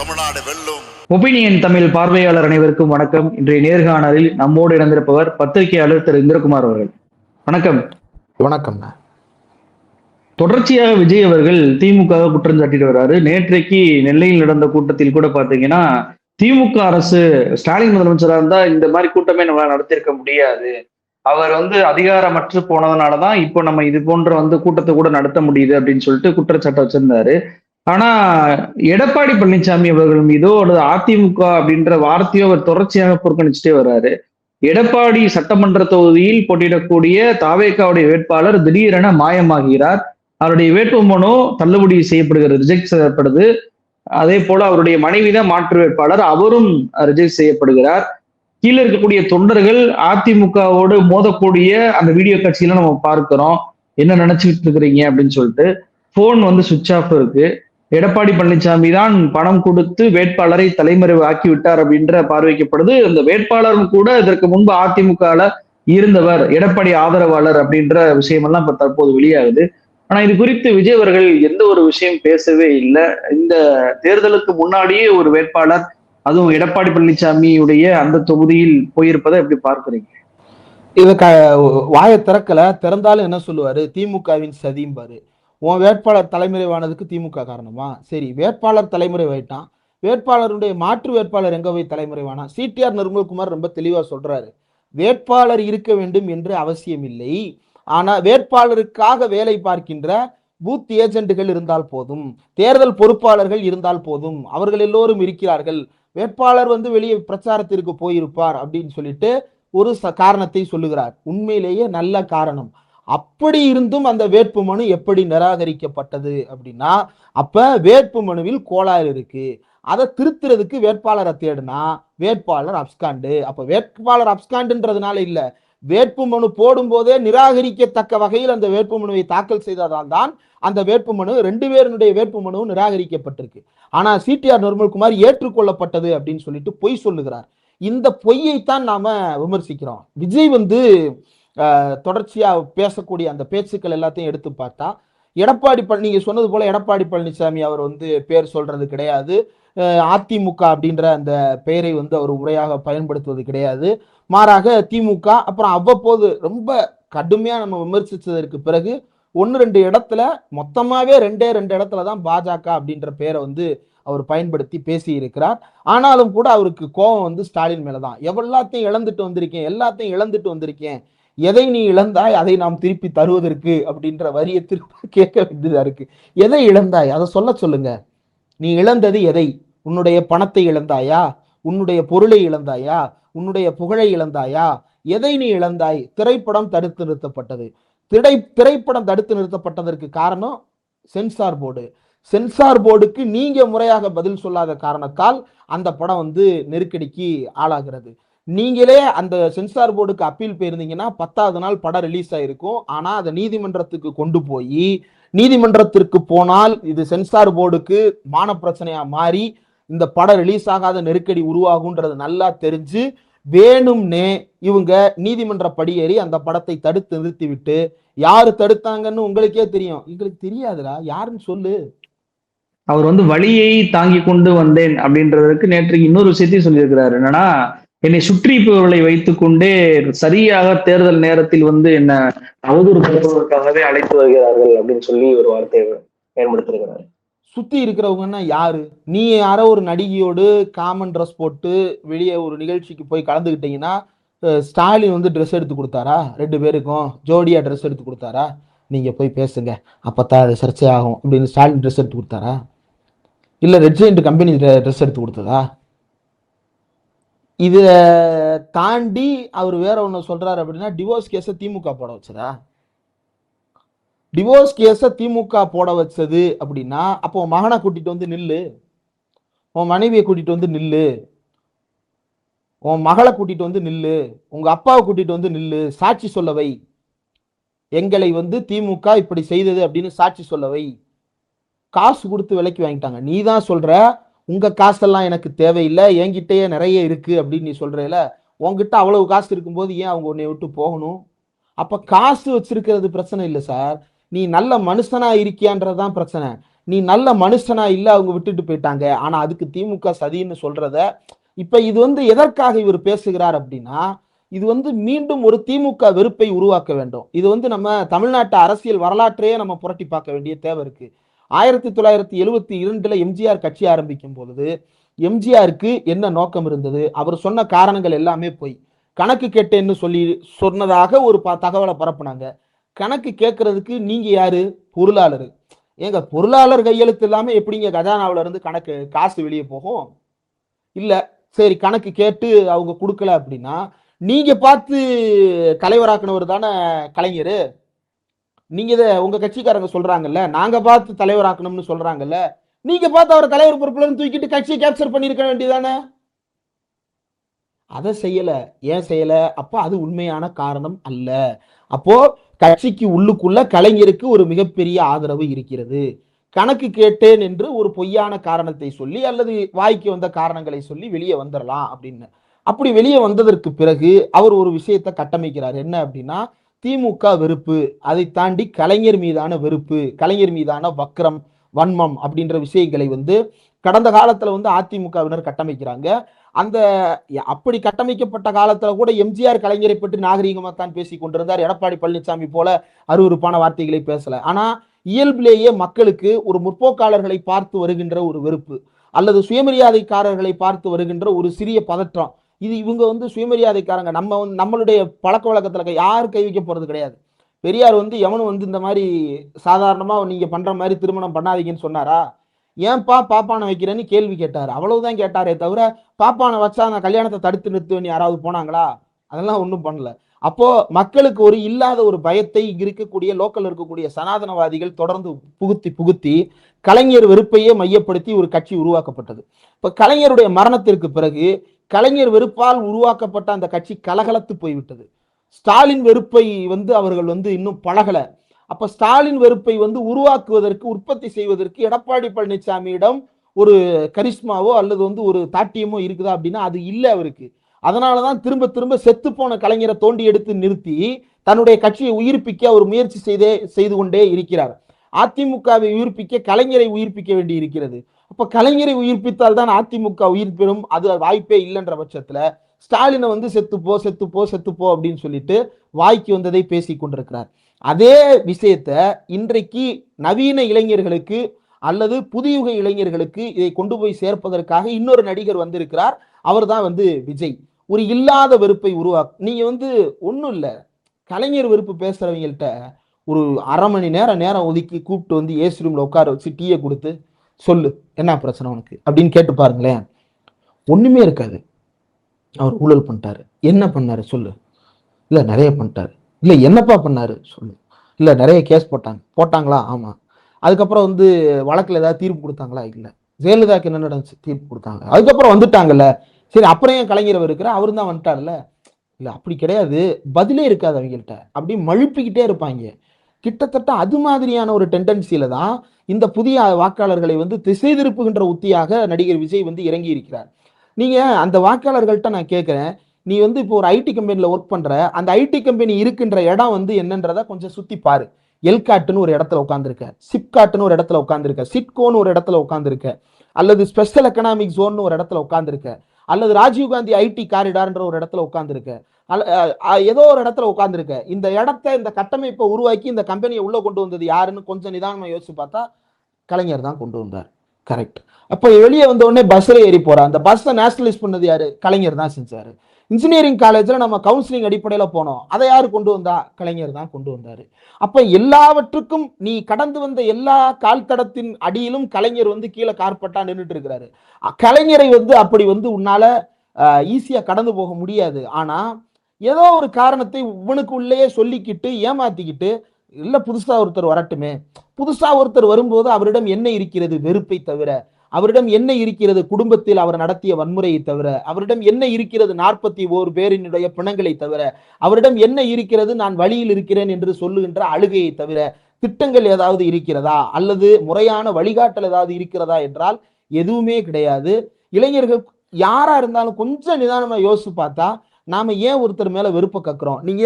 தமிழ்நாடு வெல்லும். ஒபினியன் தமிழ் பார்வையாளர் அனைவருக்கும் வணக்கம். இன்றைய நேர்காணலில் நம்மோடு இணைந்திருப்பவர் பத்திரிகையாளர் திரு இந்திரகுமார் அவர்கள். வணக்கம். வணக்கம். தொடர்ச்சியாக விஜய் அவர்கள் திமுக குற்றம் சாட்டிட்டு வர்றாரு. நேற்றைக்கு நெல்லையில் நடந்த கூட்டத்தில் கூட பாத்தீங்கன்னா, திமுக அரசு ஸ்டாலின் முதலமைச்சராக இருந்தா இந்த மாதிரி கூட்டமே நம்மளால நடத்திருக்க முடியாது, அவர் அதிகாரமற்று போனதுனாலதான் இப்போ நம்ம இது போன்ற கூட்டத்தை கூட நடத்த முடியுது அப்படின்னு சொல்லிட்டு குற்றச்சாட்டை வச்சிருந்தாரு. ஆனா எடப்பாடி பழனிசாமி அவர்கள் மீதோ அல்லது அதிமுக அப்படின்ற வார்த்தையோ அவர் தொடர்ச்சியாக புறக்கணிச்சுட்டே வர்றாரு. எடப்பாடி சட்டமன்ற தொகுதியில் போட்டியிடக்கூடிய தாவேகாவுடைய வேட்பாளர் திடீரென மாயமாகிறார். அவருடைய வேட்புமனு தள்ளுபடி செய்யப்படுகிறது, ரிஜெக்ட் செய்யப்படுது. அதே போல அவருடைய மனைவிதான் மாற்று வேட்பாளர், அவரும் ரிஜெக்ட் செய்யப்படுகிறார். கீழே இருக்கக்கூடிய தொண்டர்கள் அதிமுகவோடு மோதக்கூடிய அந்த வீடியோ காட்சியெல்லாம் நம்ம பார்க்கிறோம். என்ன நினைச்சுக்கிட்டு இருக்கிறீங்க அப்படின்னு சொல்லிட்டு போன் சுவிட்ச் ஆஃப் இருக்கு. எடப்பாடி பழனிசாமி தான் பணம் கொடுத்து வேட்பாளரை தலைமறைவு ஆக்கி விட்டார் அப்படின்ற பார்வைக்கப்படுது. அந்த வேட்பாளரும் கூட இதற்கு முன்பு அதிமுகல இருந்தவர், எடப்பாடி ஆதரவாளர் அப்படின்ற விஷயமெல்லாம் இப்ப தற்போது வெளியாகுது. ஆனா இது குறித்து விஜய் அவர்கள் எந்த ஒரு விஷயம் பேசவே இல்லை. இந்த தேர்தலுக்கு முன்னாடியே ஒரு வேட்பாளர், அதுவும் எடப்பாடி பழனிசாமியுடைய அந்த தொகுதியில் போயிருப்பதை எப்படி பார்க்கிறீங்க? இத வாயை திறக்கல, திறந்தாலும் என்ன சொல்லுவாரு, திமுகவின் சதிம்பாரு. உன் வேட்பாளர் தலைமறைவானதுக்கு திமுக காரணமா? சரி, வேட்பாளர் தலைமறைவாயிட்டான், வேட்பாளருடைய மாற்று வேட்பாளர் எங்க போய் தலைமறைவானா? சிடிஆர் நிர்மல்குமார் ரொம்ப தெளிவா சொல்றாரு, வேட்பாளர் இருக்க வேண்டும் என்று அவசியம் இல்லை, ஆனா வேட்பாளருக்காக வேலை பார்க்கின்ற பூத் ஏஜென்ட்டுகள் இருந்தால் போதும், தேர்தல் பொறுப்பாளர்கள் இருந்தால் போதும், அவர்கள் எல்லோரும் இருக்கிறார்கள், வேட்பாளர் வெளியே பிரச்சாரத்திற்கு போயிருப்பார் அப்படின்னு சொல்லிட்டு ஒரு காரணத்தை சொல்லுகிறார். உண்மையிலேயே நல்ல காரணம். அப்படி இருந்தும் அந்த வேட்புமனு எப்படி நிராகரிக்கப்பட்டது அப்படின்னா, அப்ப வேட்புமனுவில் கோளாறு இருக்கு, அதை திருத்துறதுக்கு வேட்பாளரை தேடுனா வேட்பாளர் அப்ஸ்காண்டு. அப்ப வேட்பாளர் அப்ஸ்காண்டுன்றதுனால இல்ல, வேட்புமனு போடும் போதே நிராகரிக்கத்தக்க வகையில் அந்த வேட்புமனுவை தாக்கல் செய்ததால் தான் அந்த வேட்புமனு, 2 பேருடைய வேட்புமனுவும் நிராகரிக்கப்பட்டிருக்கு. ஆனா சிடிஆர் நிர்மல்குமார் ஏற்றுக்கொள்ளப்பட்டது அப்படின்னு சொல்லிட்டு பொய் சொல்லுகிறார். இந்த பொய்யைத்தான் நாம விமர்சிக்கிறோம். விஜய் தொடர்ச்சியா பேசக்கூடிய அந்த பேச்சுக்கள் எல்லாத்தையும் எடுத்து பார்த்தா, நீங்க சொன்னது போல எடப்பாடி பழனிசாமி அவர் பேர் சொல்றது கிடையாது, அதிமுக அப்படின்ற அந்த பெயரை அவர் முறையாக பயன்படுத்துவது கிடையாது. மாறாக திமுக அப்புறம் அவ்வப்போது ரொம்ப கடுமையா நம்ம விமர்சிச்சதற்கு பிறகு 1-2 இடத்துல, மொத்தமாவே 2 இடத்துல தான் பாஜக அப்படின்ற பெயரை அவர் பயன்படுத்தி பேசி இருக்கிறார். ஆனாலும் கூட அவருக்கு கோபம் ஸ்டாலின் மேலதான். எல்லாத்தையும் இழந்துட்டு வந்திருக்கேன், எதை நீ இழந்தாய் அதை நாம் திருப்பி தருவதற்கு அப்படின்ற வரியை திருப்பி கேட்க வேண்டியதா இருக்கு. எதை இழந்தாய் அதை சொல்லுங்க. நீ இழந்தது எதை? உன்னுடைய பணத்தை இழந்தாயா? உன்னுடைய பொருளை இழந்தாயா? உன்னுடைய புகழை இழந்தாயா? எதை நீ இழந்தாய்? திரைப்படம் தடுத்து நிறுத்தப்பட்டது. திரைப்படம் தடுத்து நிறுத்தப்பட்டதற்கு காரணம் சென்சார் போர்டு. சென்சார் போர்டுக்கு நீங்க முறையாக பதில் சொல்லாத காரணத்தால் அந்த படம் நெருக்கடிக்கு ஆளாகிறது. நீங்களே அந்த சென்சார் போர்டுக்கு அப்பீல் போயிருந்தீங்கன்னா 10வது நாள் படம் ரிலீஸ் ஆயிருக்கும். ஆனா அதை நீதிமன்றத்துக்கு கொண்டு போய், நீதிமன்றத்திற்கு போனால் இது சென்சார் போர்டுக்கு மான பிரச்சனையா மாறி இந்த படம் ரிலீஸ் ஆகாத நெருக்கடி உருவாகுன்றது நல்லா தெரிஞ்சு வேணும்னே இவங்க நீதிமன்ற படியேறி அந்த படத்தை தடுத்து நிறுத்திவிட்டு, யாரு தடுத்தாங்கன்னு உங்களுக்கே தெரியும், எங்களுக்கு தெரியாதுடா, யாருன்னு சொல்லு. அவர் வழியை தாங்கி கொண்டு வந்தேன் அப்படின்றதுக்கு நேற்று இன்னொரு விஷயத்தையும் சொல்லியிருக்கிறாரு. என்னன்னா, என்னை சுற்றி இருப்பவர்களை வைத்துக் கொண்டே சரியாக தேர்தல் நேரத்தில் என்ன அவதூறு பரப்புவதற்காகவே அழைத்து வருகிறார்கள் அப்படின்னு சொல்லி ஒரு வார்த்தையை பயன்படுத்திருக்கிறார். சுத்தி இருக்கிறவங்கன்னா யாரு? நீ யாரோ ஒரு நடிகையோடு காமன் ட்ரெஸ் போட்டு வெளியே ஒரு நிகழ்ச்சிக்கு போய் கலந்துக்கிட்டீங்கன்னா, ஸ்டாலின் ட்ரெஸ் எடுத்து கொடுத்தாரா? 2 பேருக்கும் ஜோடியா ட்ரெஸ் எடுத்து கொடுத்தாரா? நீங்க போய் பேசுங்க, அப்பத்தான் அது சர்ச்சை ஆகும் அப்படின்னு ஸ்டாலின் ட்ரெஸ் எடுத்து கொடுத்தாரா? இல்ல ரெட் ஜெயண்ட் கம்பெனி ட்ரெஸ் எடுத்து கொடுத்ததா? இத தாண்டி அவர் வேற ஒண்ணு சொல்றாரு அப்படின்னா, டிவோர்ஸ் கேஸ திமுக போட வச்சதா? டிவோர்ஸ் கேஸ திமுக போட வச்சது அப்படின்னா, அப்போ உன் மகனை கூட்டிட்டு நில்லு, உன் மனைவியை கூட்டிட்டு நில்லு, உன் மகளை கூட்டிட்டு நில்லு, உங்க அப்பாவை கூட்டிட்டு நில்லு, சாட்சி சொல்லவை, எங்களை திமுக இப்படி செய்தது அப்படின்னு சாட்சி சொல்லவை. காசு கொடுத்து விலைக்கு வாங்கிட்டாங்க. நீ தான் சொல்ற உங்க காசெல்லாம் எனக்கு தேவையில்லை, என்கிட்டயே நிறைய இருக்கு அப்படின்னு நீ சொல்றேல. உங்ககிட்ட அவ்வளவு காசு இருக்கும்போது ஏன் அவங்க உன்னை விட்டு போகணும்? அப்ப காசு வச்சிருக்கிறது பிரச்சனை இல்லை சார், நீ நல்ல மனுஷனா இருக்கியான்றதுதான் பிரச்சனை. நீ நல்ல மனுஷனா இல்ல, அவங்க விட்டுட்டு போயிட்டாங்க. ஆனா அதுக்கு திமுக சதின்னு சொல்றத இப்ப இது வந்து எதற்காக இவர் பேசுகிறார் அப்படின்னா, இது வந்து மீண்டும் ஒரு திமுக வெறுப்பை உருவாக்க வேண்டும். இது வந்து நம்ம தமிழ்நாட்டு அரசியல் வரலாற்றையே நம்ம புரட்டி பார்க்க வேண்டிய தேவை இருக்கு. 1972 எம்ஜிஆர் கட்சி ஆரம்பிக்கும் பொழுது எம்ஜிஆருக்கு என்ன நோக்கம் இருந்தது? அவர் சொன்ன காரணங்கள் எல்லாமே பொய். கணக்கு கேட்டேன்னு சொல்லி சொன்னதாக ஒரு தகவலை பரப்புனாங்க. கணக்கு கேட்கறதுக்கு நீங்க யாரு? பொருளாளர். ஏங்க பொருளாளர் கையெழுத்து இல்லாம எப்படிங்க கஜானாவில இருந்து கணக்கு காசு வெளியே போகும்? இல்ல. சரி, கணக்கு கேட்டு அவங்க கொடுக்கல அப்படின்னா நீங்க பார்த்து தலைவராக்குனவர் தானே கலைஞர். நீங்க இதை உங்க கட்சிக்காரங்க சொல்றாங்கல்ல, நாங்க பார்த்து தலைவராக்கணும்னு சொல்றாங்கல்ல, நீங்க பார்த்து அவர் தலைவர் பொறுப்புல இருந்து தூக்கிட்டு கட்சியை கேப்சர் பண்ணிருக்க வேண்டியதானே? அதை செய்யல. ஏன் செய்யல? அப்ப அது உண்மையான காரணம் அல்ல. அப்போ கட்சிக்கு உள்ளுக்குள்ள கலைஞருக்கு ஒரு மிகப்பெரிய ஆதரவு இருக்கிறது. கணக்கு கேட்டேன் என்று ஒரு பொய்யான காரணத்தை சொல்லி அல்லது வாய்க்கு வந்த காரணங்களை சொல்லி வெளியே வந்துடலாம் அப்படின்னு. அப்படி வெளியே வந்ததற்கு பிறகு அவர் ஒரு விஷயத்தை கட்டமைக்கிறார். என்ன அப்படின்னா, திமுக வெறுப்பு, அதை தாண்டி கலைஞர் மீதான வெறுப்பு, கலைஞர் மீதான வக்ரம், வன்மம் அப்படின்ற விஷயங்களை வந்து கடந்த காலத்துல வந்து அதிமுகவினர் கட்டமைக்கிறாங்க. அந்த அப்படி கட்டமைக்கப்பட்ட காலத்துல கூட எம்ஜிஆர் கலைஞரை பற்றி நாகரீகமா தான் பேசிக் கொண்டிருந்தார். எடப்பாடி பழனிசாமி போல அருவருப்பான வார்த்தைகளை பேசல. ஆனா இயல்பிலேயே மக்களுக்கு ஒரு முற்போக்காளர்களை பார்த்து வருகின்ற ஒரு வெறுப்பு அல்லது சுயமரியாதைக்காரர்களை பார்த்து வருகின்ற ஒரு சிறிய பதற்றம். இது இவங்க வந்து சுயமரியாதைக்காரங்க, நம்ம நம்மளுடைய பழக்க வழக்கத்துல யாரும் கை வைக்க போறது கிடையாது. பெரியார் வந்து எவனும் வந்து இந்த மாதிரி சாதாரணமா நீங்க பண்ற மாதிரி திருமணம் பண்ணாதீங்கன்னு சொன்னாரா? ஏன்பா பாப்பானை வைக்கிறேன்னு கேள்வி கேட்டாரு. அவ்வளவுதான் கேட்டாரே தவிர பாப்பானை வச்சா அந்த கல்யாணத்தை தடுத்து நிறுத்துவேன்னு யாராவது போனாங்களா? அதெல்லாம் ஒன்றும் பண்ணல. அப்போ மக்களுக்கு ஒரு இல்லாத ஒரு பயத்தை இங்க இருக்கக்கூடிய லோக்கல் இருக்கக்கூடிய சனாதனவாதிகள் தொடர்ந்து புகுத்தி புகுத்தி கலைஞர் வெறுப்பையே மையப்படுத்தி ஒரு கட்சி உருவாக்கப்பட்டது. இப்ப கலைஞருடைய மரணத்திற்கு பிறகு கலைஞர் வெறுப்பால் உருவாக்கப்பட்ட அந்த கட்சி கலகலத்து போய்விட்டது. ஸ்டாலின் வெறுப்பை வந்து அவர்கள் வந்து இன்னும் பழகல. அப்ப ஸ்டாலின் வெறுப்பை வந்து உருவாக்குவதற்கு, உற்பத்தி செய்வதற்கு எடப்பாடி பழனிசாமியிடம் ஒரு கரிஸ்மாவோ அல்லது வந்து ஒரு தாட்டியமோ இருக்குதா அப்படின்னா அது இல்லை அவருக்கு. அதனாலதான் திரும்ப திரும்ப செத்து போன கலைஞரை தோண்டி எடுத்து நிறுத்தி தன்னுடைய கட்சியை உயிர்ப்பிக்க அவர் முயற்சி செய்து கொண்டே இருக்கிறார். அதிமுகவை உயிர்ப்பிக்க கலைஞரை உயிர்ப்பிக்க வேண்டி இருக்கிறது. அப்ப கலைஞரை உயிர்ப்பித்தால் தான் அதிமுக உயிர் பெறும். அது வாய்ப்பே இல்லைன்ற பட்சத்துல ஸ்டாலினை வந்து செத்துப்போ செத்துப்போ செத்துப்போ அப்படின்னு சொல்லிட்டு வாய்க்கு வந்ததை பேசி கொண்டிருக்கிறார். அதே விஷயத்த இன்றைக்கு நவீன இளைஞர்களுக்கு அல்லது புதியுக இளைஞர்களுக்கு இதை கொண்டு போய் சேர்ப்பதற்காக இன்னொரு நடிகர் வந்திருக்கிறார். அவர் தான் வந்து விஜய். ஒரு இல்லாத வெறுப்பை நீங்க வந்து ஒன்றும் இல்லை, கலைஞர் வெறுப்பு பேசுறவங்கள்ட்ட ஒரு அரை மணி நேரம் ஒதுக்கி கூப்பிட்டு வந்து ஏசி ரூம்ல உட்கார வச்சு டீயை கொடுத்து சொல்லு என்ன பிரச்சனை உனக்கு அப்படின்னு கேட்டு பாருங்களேன், ஒண்ணுமே இருக்காது. அவர் ஊழல் பண்ணிட்டாரு, என்ன பண்ணாரு சொல்லு, இல்ல நிறைய பண்ணிட்டாரு, இல்ல என்னப்பா பண்ணாரு சொல்லு, இல்ல நிறைய கேஸ் போட்டாங்களா, ஆமா, அதுக்கப்புறம் வந்து வழக்குல ஏதாவது தீர்ப்பு கொடுத்தாங்களா, இல்ல, ஜெயலலிதாக்கு என்ன நடந்துச்சு, தீர்ப்பு கொடுத்தாங்க, அதுக்கப்புறம் வந்துட்டாங்கல்ல, சரி அப்புறம் ஏன் கலைஞர் இருக்கிற அவரு தான் வந்துட்டார்ல, இல்ல அப்படி கிடையாது, பதிலே இருக்காது அவங்கள்ட்ட, அப்படி மழுப்பிக்கிட்டே இருப்பாங்க. கிட்டத்தட்ட அது மாதிரியான ஒரு டெண்டன்சியில தான் இந்த புதிய வாக்காளர்களை வந்து திசை திருப்புகின்ற உத்தியாக நடிகர் விஜய் வந்து இறங்கி இருக்கிறார். நீங்க அந்த வாக்காளர்கள்ட்ட நான் கேட்கிறேன், நீ வந்து இப்போ ஒரு ஐடி கம்பெனில ஒர்க் பண்ற, அந்த ஐடி கம்பெனி இருக்கின்ற இடம் வந்து என்னன்றத கொஞ்சம் சுத்தி பாரு. எல்காட்டுன்னு ஒரு இடத்துல உட்காந்துருக்க, சிப்காட்டுன்னு ஒரு இடத்துல உட்காந்துருக்க, சிட்கோன்னு ஒரு இடத்துல உட்காந்துருக்க, அல்லது ஸ்பெஷல் எக்கனாமிக் ஜோன் ஒரு இடத்துல உட்காந்துருக்க, அல்லது ராஜீவ்காந்தி ஐடி காரிடார்ன்ற ஒரு இடத்துல உட்காந்துருக்க, ஏதோ ஒரு இடத்துல உட்காந்துருக்க. இந்த இடத்த இந்த கட்டமைப்பை உருவாக்கி இந்த கம்பெனியை உள்ள கொண்டு வந்தது யாருன்னு கொஞ்சம் நிதானமா யோசிச்சு பார்த்தா கலைஞர் தான் கொண்டு வந்தார். கரெக்ட். அப்ப வெளியே வந்த உடனே பஸ்ல ஏறி போறா, அந்த பஸ்ஸை நேஷனலைஸ் பண்ணது யாரு? கலைஞர் தான் செஞ்சாரு. இன்ஜினியரிங் காலேஜ்ல நம்ம கவுன்சிலிங் அடிப்படையில போனோம், அதை யாரு கொண்டு வந்தா? கலைஞர் தான் கொண்டு வந்தாரு. அப்ப எல்லாவற்றுக்கும் நீ கடந்து வந்த எல்லா கால்தடத்தின் அடியிலும் கலைஞர் வந்து கீழே கார்பட்டா நின்றுட்டு இருக்கிறாரு. கலைஞரை வந்து அப்படி வந்து உன்னால ஈஸியா கடந்து போக முடியாது. ஆனா ஏதோ ஒரு காரணத்தை இவனுக்கு உள்ளேயே சொல்லிக்கிட்டு ஏமாத்திக்கிட்டு, இல்ல புதுசா ஒருத்தர் வரட்டுமே, புதுசா ஒருத்தர் வரும்போது அவரிடம் என்ன இருக்கிறது? வெறுப்பை தவிர. அவரிடம் என்ன இருக்கிறது? குடும்பத்தில் அவர் நடத்திய வன்முறையை தவிர. அவரிடம் என்ன இருக்கிறது? 41 பேரினுடைய பிணங்களை தவிர. அவரிடம் என்ன இருக்கிறது? நான் வழியில் இருக்கிறேன் என்று சொல்லுகின்ற அழுகையை தவிர. திட்டங்கள் ஏதாவது இருக்கிறதா? அல்லது முறையான வழிகாட்டல் ஏதாவது இருக்கிறதா என்றால் எதுவுமே கிடையாது. இளைஞர்கள் யாரா இருந்தாலும் கொஞ்சம் நிதானமா யோசிச்சு பார்த்தா நாம ஏன் ஒருத்தர் மேல வெறுப்ப கக்குறோம்? நீங்க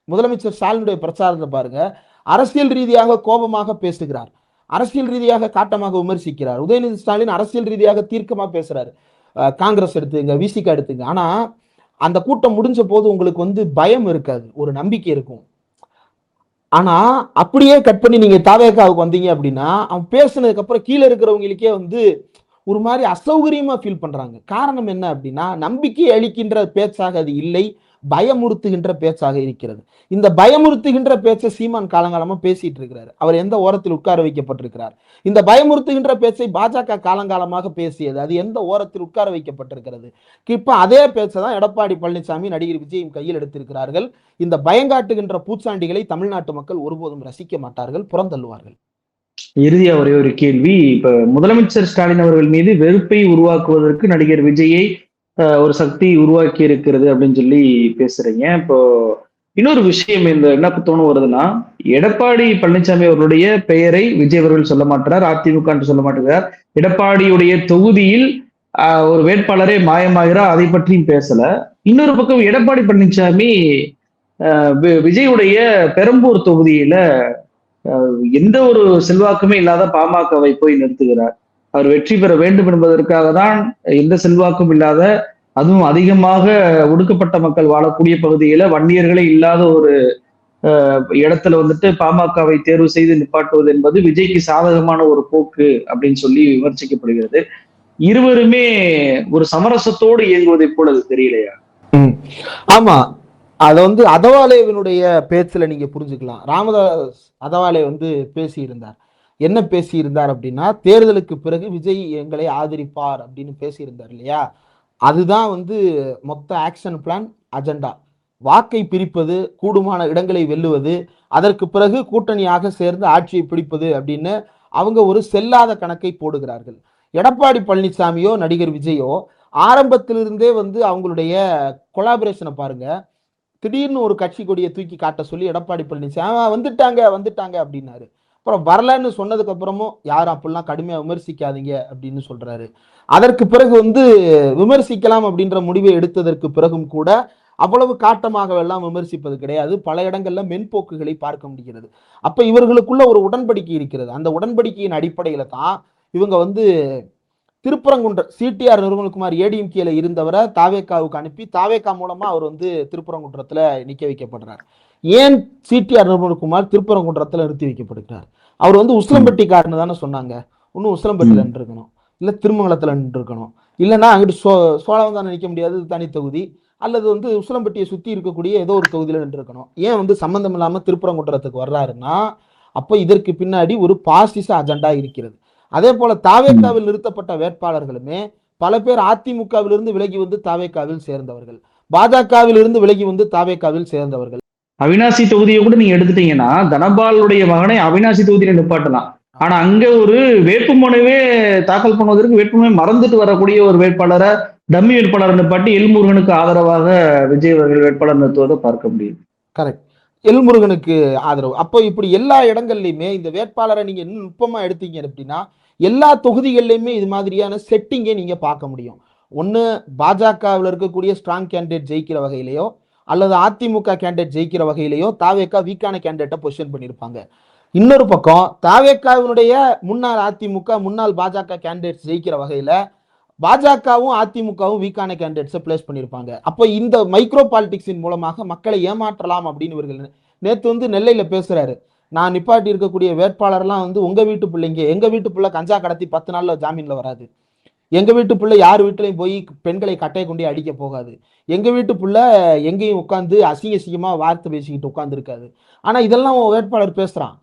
முதலமைச்சர் ஸ்டாலினுடைய பிரச்சாரத்தை பாருங்க, அரசியல் ரீதியாக கோபமாக பேசுகிறார். அரசியல் ரீதியாக காட்டமாக விமர்சிக்கிறார். உதயநிதி ஸ்டாலின் அரசியல் ரீதியாக தீர்க்கமா பேசுறாரு. காங்கிரஸ் எடுத்துங்க, விசிக எடுத்துங்க. ஆனா அந்த கூட்டம் முடிஞ்ச போது உங்களுக்கு வந்து பயம் இருக்காது, ஒரு நம்பிக்கை இருக்கும். ஆனா அப்படியே கட் பண்ணி நீங்க தாவேகாவுக்கு வந்தீங்க அப்படின்னா, அவன் பேசுனதுக்கு அப்புறம் கீழே இருக்கிறவங்களுக்கே வந்து ஒரு மாதிரி அசௌகரியமா ஃபீல் பண்றாங்க. காரணம் என்ன அப்படின்னா, நம்பிக்கை அளிக்கின்ற பேச்சாக அது இல்லை, பயமுறுத்துகின்ற பேச்சாக இருக்கிறது. இந்த பயமுறுத்துகின்ற பேச்சை சீமான் காலங்காலமா பேசிட்டு இருக்கிறார். அவர் எந்த ஓரத்தில் உட்கார வைக்கப்பட்டிருக்கிறார்? இந்த பயமுறுத்துகின்ற பேச்சை பாஜக காலங்காலமாக பேசியது, அது எந்த ஓரத்தில் உட்கார வைக்கப்பட்டிருக்கிறது? இப்ப அதே பேச்சை தான் எடப்பாடி பழனிசாமி, நடிகர் விஜயும் கையில் எடுத்திருக்கிறார்கள். இந்த பயங்காட்டுகின்ற பூச்சாண்டிகளை தமிழ்நாட்டு மக்கள் ஒருபோதும் ரசிக்க மாட்டார்கள், புறந்தள்ளுவார்கள். இறுதியா ஒரே ஒரு கேள்வி. இப்ப முதலமைச்சர் ஸ்டாலின் அவர்கள் மீது வெறுப்பை உருவாக்குவதற்கு நடிகர் விஜயை ஒரு சக்தி உருவாக்கி இருக்கிறது அப்படின்னு சொல்லி பேசுறீங்க. இப்போ இன்னொரு விஷயம் இந்த என்ன தோணும் வருதுன்னா, எடப்பாடி பழனிசாமி அவர்களுடைய பெயரை விஜய் அவர்கள் சொல்ல மாட்டார், அதிமுக என்று சொல்ல மாட்டார். எடப்பாடியுடைய தொகுதியில் ஒரு வேட்பாளரே மாயமாகிறார், அதை பற்றியும் பேசல. இன்னொரு பக்கம் எடப்பாடி பழனிசாமி விஜயுடைய பெரம்பூர் தொகுதியில எந்த ஒரு செல்வாக்குமே இல்லாத பாமகவை போய் நிறுத்துகிறார். அவர் வெற்றி பெற வேண்டும் என்பதற்காக தான் எந்த செல்வாக்கும் இல்லாத, அதுவும் அதிகமாக ஒடுக்கப்பட்ட மக்கள் வாழக்கூடிய பகுதியில வன்னியர்களே இல்லாத ஒரு இடத்துல வந்துட்டு பாமகவை தேர்வு செய்து நிப்பாட்டுவது என்பது விஜய்க்கு சாதகமான ஒரு போக்கு அப்படின்னு சொல்லி விமர்சிக்கப்படுகிறது. இருவருமே ஒரு சமரசத்தோடு இயங்குவதை போல அது தெரியலையா? ஆமா, அதை வந்து அதவாலேவினுடைய பேச்சுல நீங்க புரிஞ்சுக்கலாம். ராமதாஸ் அதவாலே வந்து பேசியிருந்தார். என்ன பேசியிருந்தார் அப்படின்னா, தேர்தலுக்கு பிறகு விஜய் எங்களை ஆதரிப்பார் அப்படின்னு பேசியிருந்தார் இல்லையா? அதுதான் வந்து மொத்த ஆக்ஷன் பிளான், அஜெண்டா. வாக்கை பிரிப்பது, கூடுமான இடங்களை வெல்லுவது, அதற்கு பிறகு கூட்டணியாக சேர்ந்து ஆட்சியை பிடிப்பது அப்படின்னு அவங்க ஒரு செல்லாத கணக்கை போடுகிறார்கள். எடப்பாடி பழனிசாமியோ நடிகர் விஜயோ ஆரம்பத்திலிருந்தே வந்து அவங்களுடைய கொலாபரேஷனை பாருங்க. திடீர்னு ஒரு கட்சி கொடியை தூக்கி காட்ட சொல்லி எடப்பாடி பழனிசாமி வந்துட்டாங்க அப்படின்னாரு. அப்புறம் வரலன்னு சொன்னதுக்கு அப்புறமும் யாரும் அப்படிலாம் கடுமையா விமர்சிக்காதீங்க அப்படின்னு சொல்றாரு. அதற்கு பிறகு வந்து விமர்சிக்கலாம் அப்படின்ற முடிவை எடுத்ததற்கு பிறகும் கூட அவ்வளவு காட்டமாக எல்லாம் விமர்சிப்பது கிடையாது. பல இடங்கள்ல மென்போக்குகளை பார்க்க முடிகிறது. அப்ப இவர்களுக்குள்ள ஒரு உடன்படிக்கை இருக்கிறது. அந்த உடன்படிக்கையின் அடிப்படையில தான் இவங்க வந்து திருப்பரங்குன்றம் சிடிஆர் நிர்மல்குமார் ஏடிஎம்கேல இருந்தவரை தாவேக்காவுக்கு அனுப்பி தாவேக்கா மூலமா அவர் வந்து திருப்பரங்குன்றத்துல நிக்க வைக்கப்படுறார். ஏன் சிடிஆர் நிர்மல்குமார் திருப்பரங்குன்றத்துல நிறுத்தி வைக்கப்படுகிறார்? அவர் வந்து உசிலம்பட்டிக்காரன்னு தானே சொன்னாங்க. ஒன்னும் உசிலம்பட்டியில நின்று இருக்கணும், இல்ல திருமங்கலத்துல நின்று இருக்கணும், இல்லைன்னா அங்கிட்டு சோழவந்தான் நினைக்க முடியாது, தனி தொகுதி, அல்லது வந்து உசிலம்பட்டியை சுத்தி இருக்கக்கூடிய ஏதோ ஒரு தொகுதியில நின்று இருக்கணும். ஏன் வந்து சம்பந்தம் இல்லாம திருப்பரங்குன்றத்துக்கு வர்றாருன்னா, அப்ப இதற்கு பின்னாடி ஒரு பாசிச அஜெண்டா இருக்கிறது. அதே போல தாவேக்காவில் நிறுத்தப்பட்ட வேட்பாளர்களுமே பல பேர் அதிமுகவிலிருந்து விலகி வந்து தாவேக்காவில் சேர்ந்தவர்கள், பாஜகவில் இருந்து விலகி வந்து தாவேக்காவில் சேர்ந்தவர்கள். அவினாசி தொகுதியை கூட நீங்க எடுத்துட்டீங்கன்னா, தனபாலுடைய மகனை அவினாசி தொகுதியில நிப்பாட்டலாம். ஆனா அங்க ஒரு வேட்புமனுவே தாக்கல் பண்ணுவதற்கு வேட்புமனை மறந்துட்டு வரக்கூடிய ஒரு வேட்பாளரை டம்மி வேட்பாளர் நிப்பாட்டி எல்முருகனுக்கு ஆதரவாக விஜய் அவர்கள் வேட்பாளர் நிறுத்துவதை பார்க்க முடியும். கரெக்ட், எல்முருகனுக்கு ஆதரவு. அப்போ இப்படி எல்லா இடங்கள்லையுமே இந்த வேட்பாளரை நீங்க இன்னும் நுட்பமா எடுத்தீங்க அப்படின்னா எல்லா தொகுதிகள்லையுமே இது மாதிரியான செட்டிங்கை நீங்க பார்க்க முடியும். ஒன்று பாஜகவில் இருக்கக்கூடிய ஸ்ட்ராங் கேண்டிடேட் ஜெயிக்கிற வகையிலையோ அல்லது அதிமுக கேண்டிடேட் ஜெயிக்கிற வகையிலையோ தாவேக்கா வீக்கான கேண்டிடேட்டை பொசிஷன் பண்ணியிருப்பாங்க. இன்னொரு பக்கம் தாவேக்காவினுடைய முன்னாள் அதிமுக முன்னாள் பாஜக கேண்டிடேட்ஸ் ஜெயிக்கிற வகையில பாஜகவும் அதிமுகவும் வீக்கான கேண்டிடேட்ஸை பிளேஸ் பண்ணியிருப்பாங்க. அப்போ இந்த மைக்ரோ பாலிடிக்ஸின் மூலமாக மக்களை ஏமாற்றலாம் அப்படின்னு இவர்கள் நேற்று வந்து நெல்லையில பேசுறாரு. நான் நிப்பாட்டி இருக்கக்கூடிய வேட்பாளர்லாம் வந்து உங்க வீட்டு பிள்ளைங்க, எங்க வீட்டு பிள்ளை கஞ்சா கடத்தி 10 நாள்ல ஜாமீன்ல வராது, எங்க வீட்டு பிள்ளை யார் வீட்டிலையும் போய் பெண்களை கட்டையை கொண்டு அடிக்க போகாது, எங்க வீட்டு பிள்ளை எங்கேயும் உட்காந்து அசிங்கமா வார்த்தை பேசிக்கிட்டு உட்கார்ந்து இருக்காது. ஆனா இதெல்லாம் வேட்பாளர் பேசுறான்.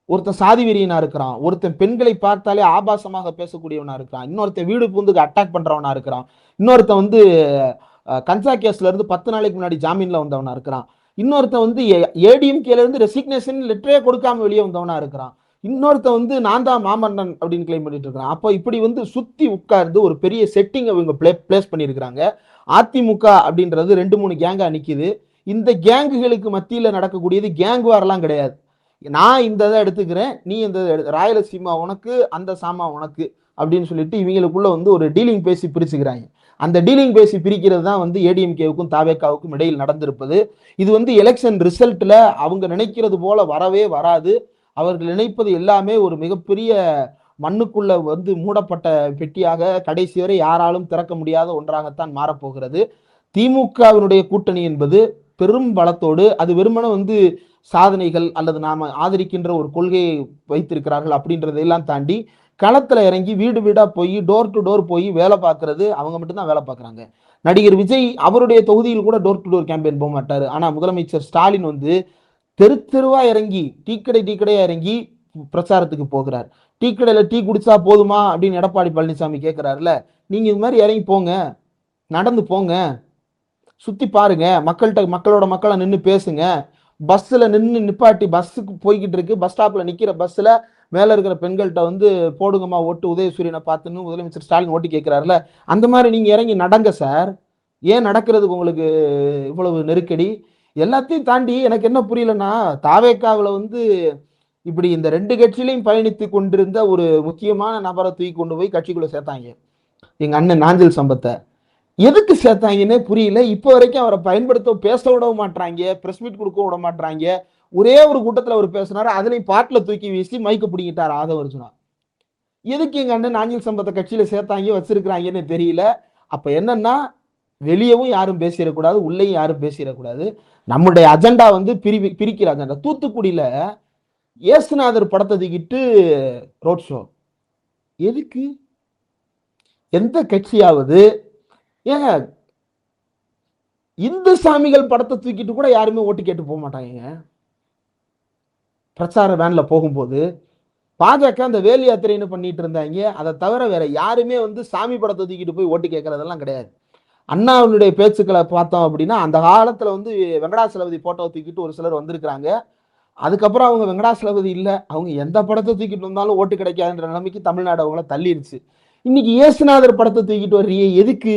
ஒருத்தன் சாதி வெறியனா இருக்கிறான், ஒருத்தன் பெண்களை பார்த்தாலே ஆபாசமாக பேசக்கூடியவனா இருக்கிறான், இன்னொருத்தன் வீடு பூந்துக்கு அட்டாக் பண்றவனா இருக்கிறான், இன்னொருத்தன் வந்து கஞ்சா கேஸ்ல இருந்து 10 நாளைக்கு முன்னாடி ஜாமீன்ல வந்தவனா இருக்கிறான், இன்னொருத்தன் வந்து ஏடிஎம்கேல இருந்து ரெசிக்னேஷன் லெட்டரே கொடுக்காம வெளியே வந்தவனா இருக்கிறான், இன்னொருத்தன் வந்து நான் தான் மாமன்னன் அப்படின்னு கிளைம் பண்ணிட்டு இருக்கிறான். அப்போ இப்படி வந்து சுத்தி உட்கார்ந்து ஒரு பெரிய செட்டிங் அவங்க பிளேஸ் பண்ணியிருக்கிறாங்க. அதிமுக அப்படின்றது 2-3 கேங்கா நிக்குது. இந்த கேங்குகளுக்கு மத்தியில நடக்கக்கூடியது கேங் வாரெல்லாம் கிடையாது. நான் இந்த இதை எடுத்துக்கிறேன், நீ இந்த ராயலசீமா உனக்கு, அந்த சாமா உனக்கு அப்படின்னு சொல்லிட்டு இவங்களுக்குள்ள வந்து ஒரு டீலிங் பேசி பிரிச்சுக்கிறாங்க. அந்த டீலிங் பேசி பிரிக்கிறது தான் வந்து ஏடிஎம்கேவுக்கும் தாவேக்காவுக்கும் இடையில் நடந்திருப்பது. இது வந்து எலெக்ஷன் ரிசல்ட்ல அவங்க நினைக்கிறது போல வரவே வராது. அவர்கள் நினைப்பது எல்லாமே ஒரு மிகப்பெரிய மண்ணுக்குள்ள வந்து மூடப்பட்ட பெட்டியாக கடைசி வரை யாராலும் திறக்க முடியாத ஒன்றாகத்தான் மாறப்போகிறது. திமுகவினுடைய கூட்டணி என்பது பெரும் பலத்தோடு, அது வெறுமனே வந்து சாதனைகள் அல்லது நாம ஆதரிக்கின்ற ஒரு கொள்கையை வைத்திருக்கிறார்கள் அப்படின்றதையெல்லாம் தாண்டி களத்துல இறங்கி வீடு வீடா போய் டோர் டு டோர் போய் வேலை பார்க்கறது அவங்க மட்டும்தான் வேலை பார்க்குறாங்க. நடிகர் விஜய் அவருடைய தொகுதியில் கூட டோர் டு டோர் கேம்பெயின் போக மாட்டாரு. ஆனா முதலமைச்சர் ஸ்டாலின் வந்து தெரு தெருவா இறங்கி டீ கடையா இறங்கி பிரச்சாரத்துக்கு போகிறார். டீ கடையில டீ குடிச்சா போதுமா அப்படின்னு எடப்பாடி பழனிசாமி கேட்கிறாருல, நீங்க இது மாதிரி இறங்கி போங்க, நடந்து போங்க, சுத்தி பாருங்க, மக்களோட மக்களா நின்று பேசுங்க. பஸ்ல நிப்பாட்டி பஸ்ஸுக்கு போய்கிட்டு இருக்கு, பஸ் ஸ்டாப்ல நிக்கிற பஸ்ல மேல இருக்கிற பெண்கள்கிட்ட வந்து போடுங்கம்மா ஓட்டு உதயசூரியனை பார்த்துன்னு முதலமைச்சர் ஸ்டாலின் ஓட்டு கேட்கிறாருல, அந்த மாதிரி நீங்க இறங்கி நடங்க சார். ஏன் நடக்கிறதுக்கு உங்களுக்கு இவ்வளவு நெருக்கடி? எல்லாத்தையும் தாண்டி எனக்கு என்ன புரியலன்னா, தாவேக்காவில் வந்து இப்படி இந்த ரெண்டு கட்சியிலையும் பயணித்து கொண்டிருந்த ஒரு முக்கியமான நபரை தூக்கி கொண்டு போய் கட்சிக்குள்ள சேர்த்தாங்க. எங்க அண்ணன் நாஞ்சில் சம்பத்தை எதுக்கு சேர்த்தாங்கன்னே புரியல. இப்போ வரைக்கும் அவரை பயன்படுத்த பேச விடவும் மாட்டாங்க, பிரஸ் மீட் கொடுக்க விட மாட்டாங்க. ஒரே ஒரு கூட்டத்தில் அவர் பேசினாரு, அதுலயும் பாட்டில் தூக்கி வீசி மைக்க பிடிக்கிட்டார் ஆதவ அர்ஜுனா. எதுக்கு எங்க அண்ணன் நாஞ்சில் சம்பத்தை கட்சியில சேர்த்தாங்க வச்சிருக்கிறாங்கன்னு தெரியல. அப்ப என்னன்னா, வெளியவும் யாரும் பேசிடக்கூடாது, உள்ளேயும் யாரும் பேசிடக்கூடாது. நம்முடைய அஜெண்டா வந்து பிரிக்கிற அஜெண்டா. தூத்துக்குடியில இயேசுநாதர் படத்தை தூக்கிட்டு ரோட் ஷோ எதுக்கு? எந்த கட்சியாவது ஏங்க இந்து சாமிகள் படத்தை தூக்கிட்டு கூட யாருமே ஓட்டு கேட்டு போக மாட்டாங்க. பிரச்சார வேன்ல போகும்போது பாஜக அந்த வேலி யாத்திரைன்னு பண்ணிட்டு இருந்தாங்க. அதை தவிர வேற யாருமே வந்து சாமி படத்தை தூக்கிட்டு போய் ஓட்டு கேட்கறதெல்லாம் கிடையாது. அண்ணாவுடைய பேச்சுக்களை பார்த்தோம் அப்படின்னா, அந்த காலத்துல வந்து வெங்கடாசலபதி போட்டோவை தூக்கிட்டு ஒரு சிலர் வந்திருக்கிறாங்க. அதுக்கப்புறம் அவங்க வெங்கடாசலபதி இல்லை, அவங்க எந்த படத்தை தூக்கிட்டு வந்தாலும் ஓட்டு கிடைக்காதுன்ற நிலைமைக்கு தமிழ்நாடு அவங்கள தள்ளிடுச்சு. இன்னைக்கு இயேசுநாதர் படத்தை தூக்கிட்டு வர்றீங்க எதுக்கு?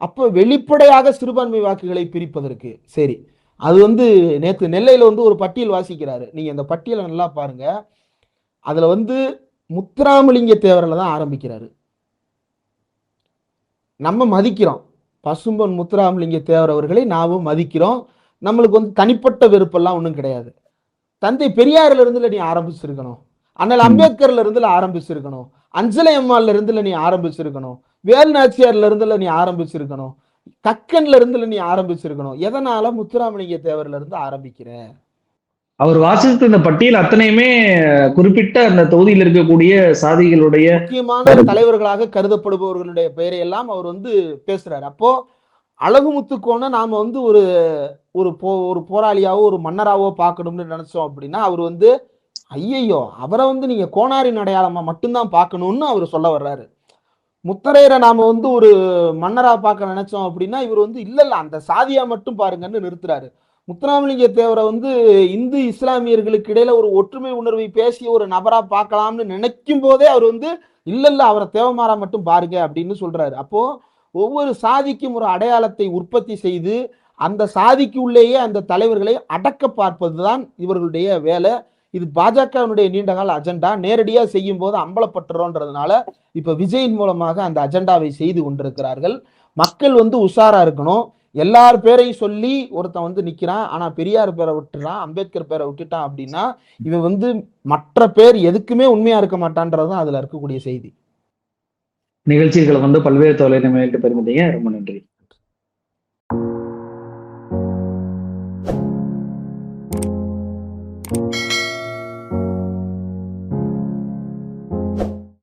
அப்போ வெளிப்படையாக சிறுபான்மை வாக்குகளை பிரிப்பதற்கு. சரி, அது வந்து நேற்று நெல்லையில வந்து ஒரு பட்டியல் வாசிக்கிறாரு, நீங்க அந்த பட்டியலை நல்லா பாருங்க. அதுல வந்து முத்துராமலிங்க தேவரில் தான் ஆரம்பிக்கிறாரு. நம்ம மதிக்கிறோம், பசும்பொன் முத்துராமலிங்க தேவர் அவர்களை நாமும் மதிக்கிறோம். நம்மளுக்கு வந்து தனிப்பட்ட வெறுப்பெல்லாம் ஒன்றும் கிடையாது. தந்தை பெரியாரில இருந்துல நீ ஆரம்பிச்சிருக்கணும், அண்ணல் அம்பேத்கர்ல இருந்துல ஆரம்பிச்சிருக்கணும், அஞ்சலை அம்மால இருந்துல நீ ஆரம்பிச்சிருக்கணும், வேல்நாச்சியார்ல இருந்துல நீ ஆரம்பிச்சிருக்கணும், கக்கன்ல இருந்துல நீ ஆரம்பிச்சிருக்கணும். எதனால முத்துராமலிங்க தேவர்ல இருந்து ஆரம்பிக்கிற? அவர் வாசித்த இந்த பட்டியல் அத்தனையுமே குறிப்பிட்ட அந்த தொகுதியில் இருக்கக்கூடிய சாதிகளுடைய முக்கியமான தலைவர்களாக கருதப்படுபவர்களுடைய பெயரை எல்லாம் அவர் வந்து பேசுறாரு. அப்போ அழகுமுத்துக்கோனை நாம வந்து ஒரு ஒரு போராளியாவோ ஒரு மன்னராவோ பார்க்கணும்னு நினைச்சோம் அப்படின்னா, அவர் வந்து ஐயையோ அவரை வந்து நீங்க கோனாரின் அடையாளமா மட்டும்தான் பார்க்கணும்னு அவர் சொல்ல வர்றாரு. முத்தரையரை நாம வந்து ஒரு மன்னரா பார்க்க நினைச்சோம் அப்படின்னா, இவர் வந்து இல்ல அந்த சாதியா மட்டும் பாருங்கன்னு நிறுத்துறாரு. முத்துராமலிங்க தேவரை வந்து இந்து இஸ்லாமியர்களுக்கு இடையில ஒரு ஒற்றுமை உணர்வை பேசிய ஒரு நபரா பார்க்கலாம்னு நினைக்கும் போதே அவர் வந்து இல்ல அவரை தேவமாரா மட்டும் பாருங்க அப்படின்னு சொல்றாரு. அப்போ ஒவ்வொரு சாதிக்கும் ஒரு அடையாளத்தை உற்பத்தி செய்து அந்த சாதிக்கு உள்ளேயே அந்த தலைவர்களை அடக்க பார்ப்பதுதான் இவர்களுடைய வேலை. இது பாஜகவினுடைய நீண்டகால அஜெண்டா. நேரடியா செய்யும் போது அம்பலப்பட்டுறோன்றதுனால இப்ப விஜயின் மூலமாக அந்த அஜெண்டாவை செய்து கொண்டிருக்கிறார்கள். மக்கள் வந்து உஷாரா இருக்கணும். எல்லார் பேரையும் சொல்லி ஒருத்தன் வந்து நிக்கிறான், ஆனா பெரியார் பேரை விட்டுறான், அம்பேத்கர் பேரை விட்டுட்டான் அப்படின்னா இவன் வந்து மற்ற பேர் எதுக்குமே உண்மையா இருக்க மாட்டான்றதுதான் அதுல இருக்கக்கூடிய செய்தி. நிகழ்ச்சிகளை வந்து பல்வேறு தொலைநிலைமையிட்டு பெருமிட்டீங்க. ரொம்ப நன்றி.